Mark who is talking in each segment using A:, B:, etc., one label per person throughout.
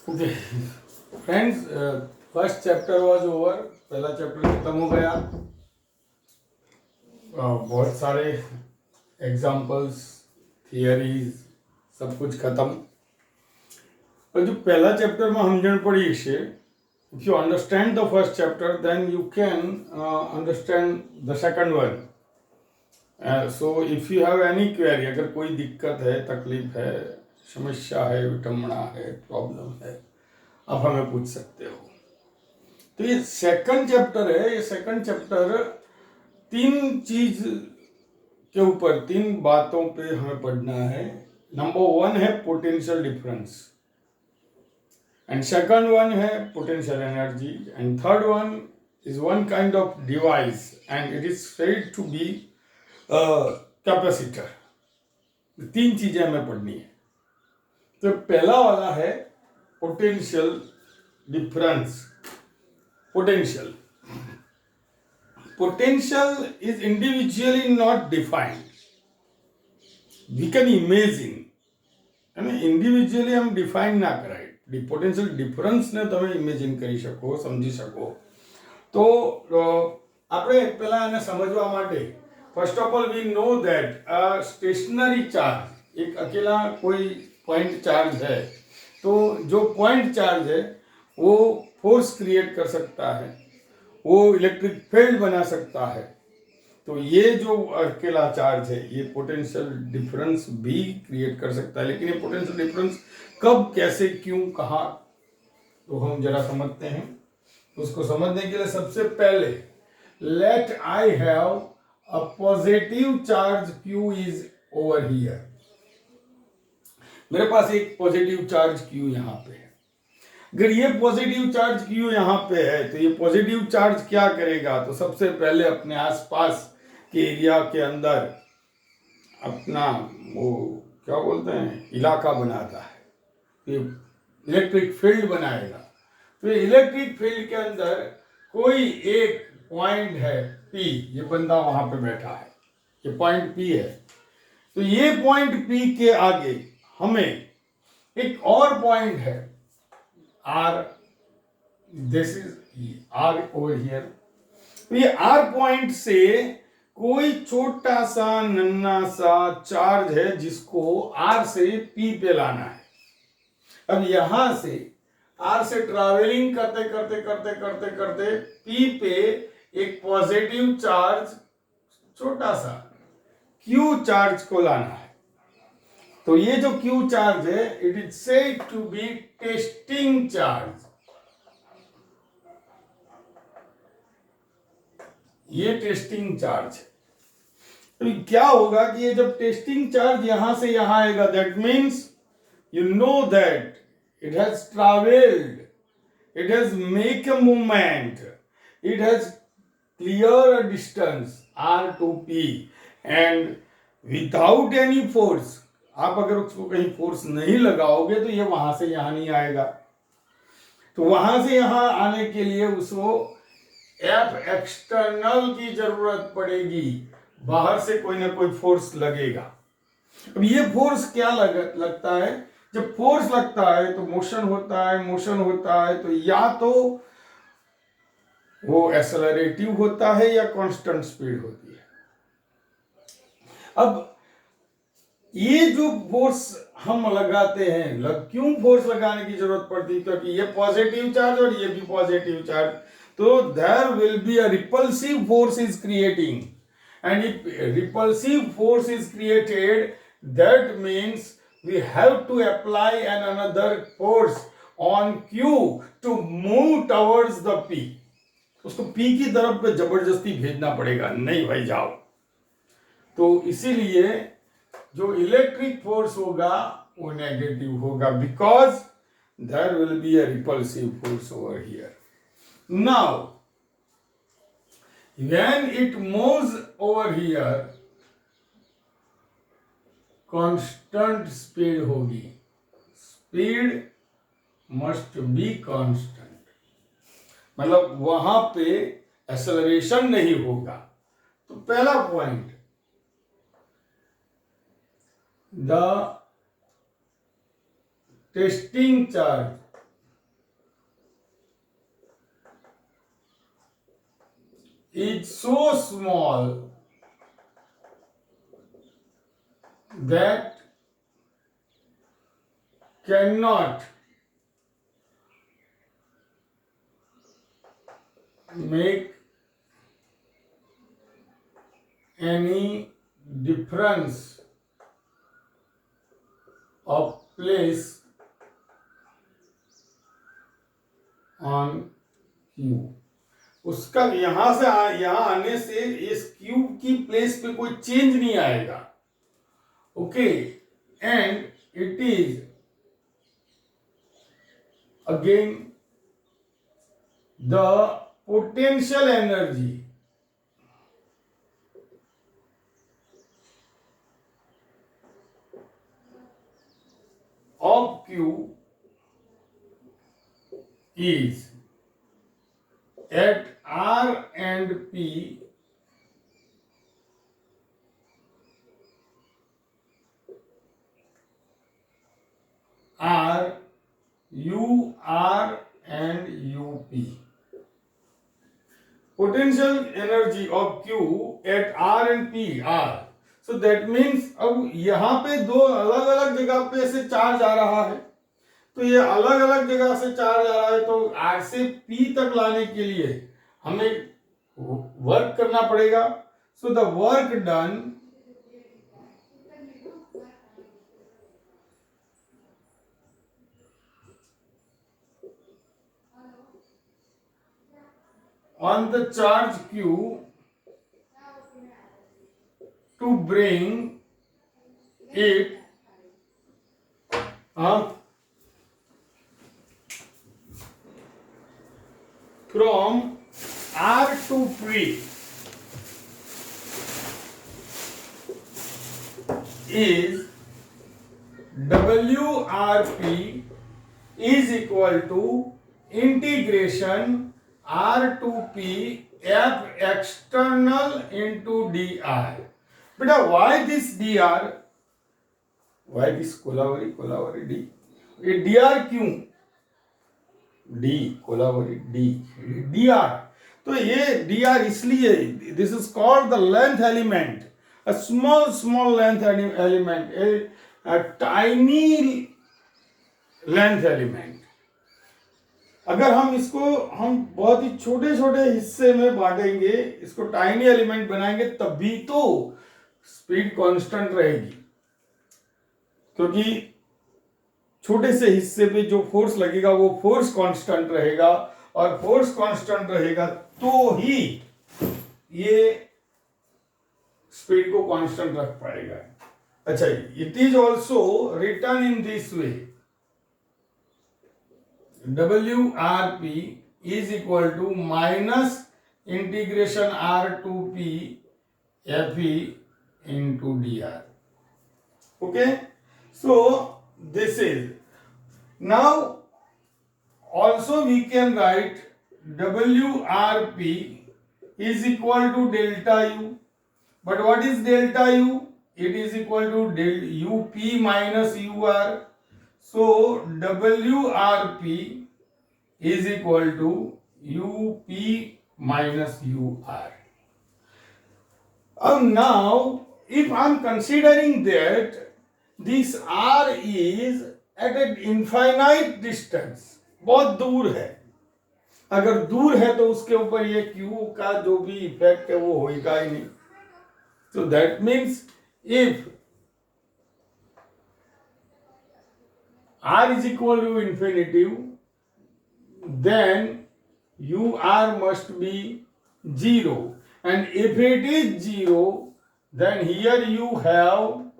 A: Okay friends, first chapter was over. पहला chapter खत्म हो गया। बहुत सारे एग्जाम्पल्स, थियरीज, सब कुछ खत्म। पर जो पहला चैप्टर में समझण पड़ी છે, if you understand the first chapter then you can understand the second one. So if you have any query, अगर कोई दिक्कत है, तकलीफ है, समस्या है, विटंबना है, प्रॉब्लम है, आप हमें पूछ सकते हो। तो ये सेकंड चैप्टर है। ये सेकंड चैप्टर तीन चीज के ऊपर, तीन बातों पे हमें पढ़ना है। नंबर वन है potential difference, and second one है potential energy, and third one is one kind of device and it is said to be capacitor. तीन चीजें हमें पढ़नी है। तो पहला वाला है potential difference. Potential. Potential is individually not defined. We can imagine. Individually हम डिफाइन ना कराય, પોટેન્શિયલ ડિફરન્સને તમે ઇમેજિન કરી શકો, સમજી શકો। તો આપણે પહેલા એને સમજવા માટે first of all we know that stationary charge, एक अकेला कोई पॉइंट चार्ज है, तो जो पॉइंट चार्ज है वो फोर्स क्रिएट कर सकता है, वो इलेक्ट्रिक फील्ड बना सकता है। तो ये जो अकेला चार्ज है ये पोटेंशियल डिफरेंस भी क्रिएट कर सकता है। लेकिन ये पोटेंशियल डिफरेंस कब, कैसे, क्यों, कहाँ, तो हम जरा समझते हैं। उसको समझने के लिए सबसे पहले let I have a positive charge Q is over here. मेरे पास एक पॉजिटिव चार्ज Q यहाँ पे है। अगर ये पॉजिटिव चार्ज Q यहाँ पे है तो ये पॉजिटिव चार्ज क्या करेगा, तो सबसे पहले अपने आसपास के एरिया के अंदर अपना वो क्या बोलते हैं, इलाका बनाता है, ये इलेक्ट्रिक फील्ड बनाएगा। तो ये इलेक्ट्रिक फील्ड के अंदर कोई एक पॉइंट है P, ये बंदा वहां पे बैठा है, ये पॉइंट P है। तो ये पॉइंट P के आगे हमें एक और पॉइंट है R, this is R over here. तो ये R पॉइंट से कोई छोटा सा नन्ना सा चार्ज है जिसको R से P पे लाना है। अब यहां से R से ट्रैवलिंग करते करते करते करते करते P पे एक पॉजिटिव चार्ज, छोटा सा Q चार्ज को लाना है। तो ये जो Q चार्ज है it is said to be testing charge. ये टेस्टिंग चार्ज है। तो क्या होगा कि ये जब टेस्टिंग चार्ज यहां से यहां आएगा, that means you know that it has travelled, it has make a movement, it has clear a distance R to P, and without any force. आप अगर उसको कहीं फोर्स नहीं लगाओगे तो ये वहां से यहां नहीं आएगा। तो वहां से यहां आने के लिए उसको F एक्सटर्नल की जरूरत पड़ेगी, बाहर से कोई ना कोई फोर्स लगेगा। अब ये फोर्स क्या लगता है, जब फोर्स लगता है तो मोशन होता है, मोशन होता है तो या तो वो एक्सेलरेटिव होता है या कांस्टेंट स्पीड होती है। अब ये जो फोर्स हम लगाते हैं, क्यों फोर्स लगाने की जरूरत पड़ती है, क्योंकि ये पॉजिटिव चार्ज और ये भी पॉजिटिव चार्ज, तो there will be a repulsive force is creating, and if repulsive force is created that means we have to apply an another force on Q to move towards the P। उसको P की तरफ पे जबरदस्ती भेजना पड़ेगा, नहीं भाई जाओ। तो इसीलिए जो इलेक्ट्रिक फोर्स होगा वो नेगेटिव होगा, because there will be a repulsive force over here. Now when it moves over here constant speed होगी, स्पीड मस्ट बी कांस्टेंट, मतलब वहां पे एक्सेलरेशन नहीं होगा। तो पहला point, the testing charge is so small that cannot make any difference of place on Q. उसका यहां से यहां आने से इस Q की प्लेस पे कोई चेंज नहीं आएगा. Okay, and it is again the potential energy of Q is at R and P are U, R and UP. Potential energy of Q at R and P are. So that means अब यहाँ पे दो अलग अलग जगह पे से charge आ रहा है, तो ये अलग अलग जगह से चार्ज आ रहा है, तो R से P तक लाने के लिए हमें वर्क करना पड़ेगा. So the work done on the charge Q to bring it from R to P is WRP is equal to integration R to P F external into dr. Beta, why this dr? Why this Kolaveri D? ये dr क्यों? D Kolaveri D dr. तो ये dr इसलिए, this is called the length element, a small length element, a tiny length element. अगर हम इसको बहुत ही छोटे छोटे हिस्से में बांटेंगे, इसको टाइनी एलिमेंट बनाएंगे, तभी तो स्पीड कांस्टेंट रहेगी, क्योंकि छोटे से हिस्से पे जो फोर्स लगेगा वो फोर्स कांस्टेंट रहेगा, और फोर्स कांस्टेंट रहेगा तो ही ये स्पीड को कांस्टेंट रख पाएगा. अच्छा, it is also written in this way, WRP is equal to minus integration R to P FE into dr. Okay, so this is, now also we can write WRP is equal to delta U, but what is delta U? It is equal to del UP minus UR. So WRP is equal to UP minus UR. Now, if I am considering that this R is at an infinite distance, बहुत दूर है, अगर दूर है तो उसके ऊपर ये Q का जो भी इफेक्ट है वो होगा ही नहीं. So that means if R is equal to infinity, then UR must be 0. And if it is 0, then here you have,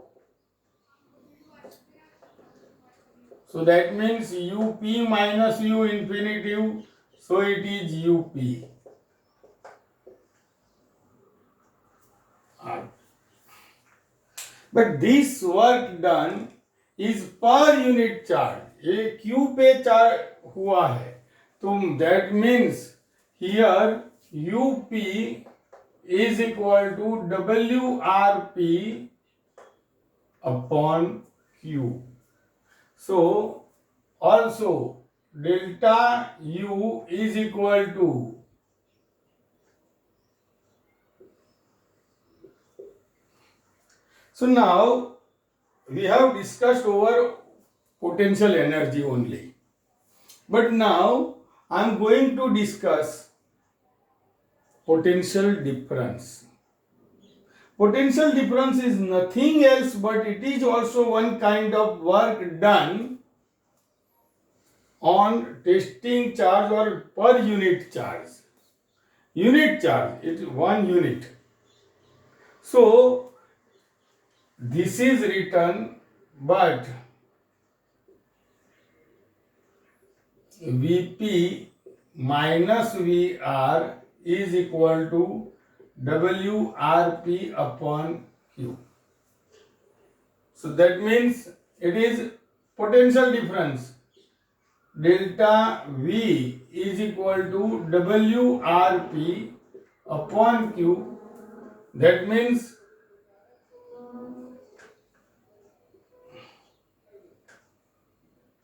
A: so that means UP minus U infinitive, so it is UP. But this work done is per unit charge. ये Q पे charge हुआ है, तो that means here UP is equal to WRP upon Q. So also delta U is equal to So now we have discussed over potential energy only. But now I am going to discuss potential difference. Potential difference is nothing else but it is also one kind of work done on testing charge or per unit charge. Unit charge, it is 1 unit. So this is written, but Vp minus Vr is equal to Wrp upon Q. So that means it is potential difference. Delta V is equal to Wrp upon Q. That means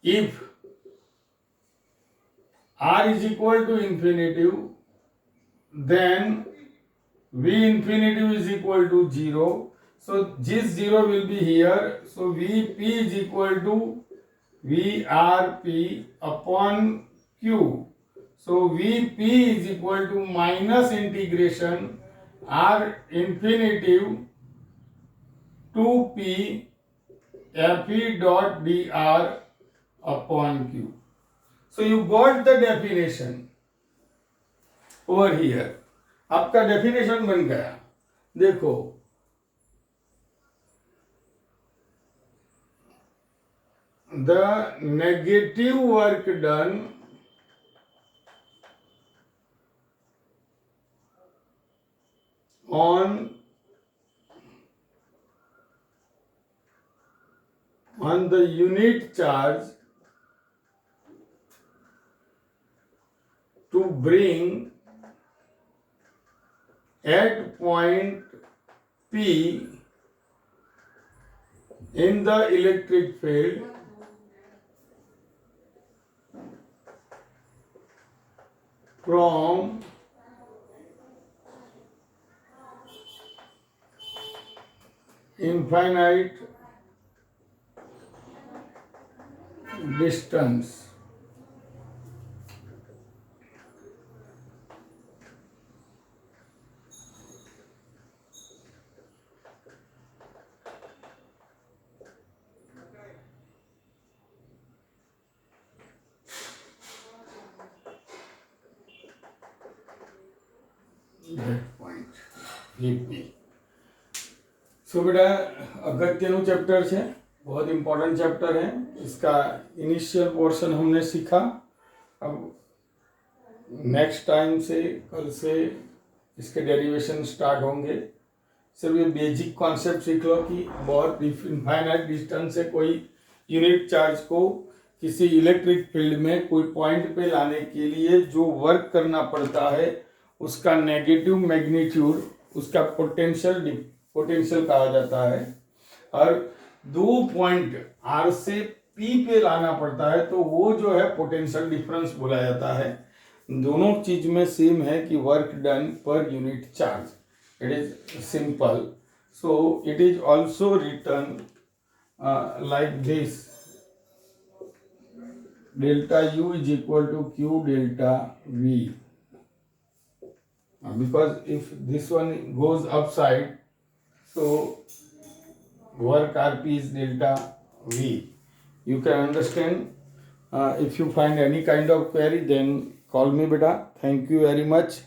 A: if R is equal to infinitive, then V infinitive is equal to 0. So this 0 will be here. So Vp is equal to Vrp upon Q. So Vp is equal to minus integration R infinitive 2p Fe dot dr upon Q. So you got the definition over here. आपका definition बन गया. देखो, the negative work done on the unit charge to bring at point P in the electric field from infinite distance. That point VP. सो बेटा अगत्यनु chapter है, बहुत important chapter है. इसका initial portion हमने सीखा. अब नेक्स्ट टाइम से, कल से इसके डेरिवेशन स्टार्ट होंगे. सिर्फ ये बेसिक कॉन्सेप्ट सीख लो कि बहुत इनफाइनाइट डिस्टेंस से कोई यूनिट चार्ज को किसी इलेक्ट्रिक फील्ड में कोई पॉइंट पे लाने के लिए जो वर्क करना पड़ता है उसका नेगेटिव मैग्नीट्यूड, उसका पोटेंशियल कहा जाता है. और 2 पॉइंट आर से पी पे लाना पड़ता है तो वो जो है पोटेंशियल डिफरेंस बोला जाता है. दोनों चीज में सेम है कि work done per unit charge. It is simple. So it is also written like this. Delta U is equal to Q delta V. Because if this one goes upside, so work Rp is delta V. You can understand. If you find any kind of query, then call me beta. Thank you very much.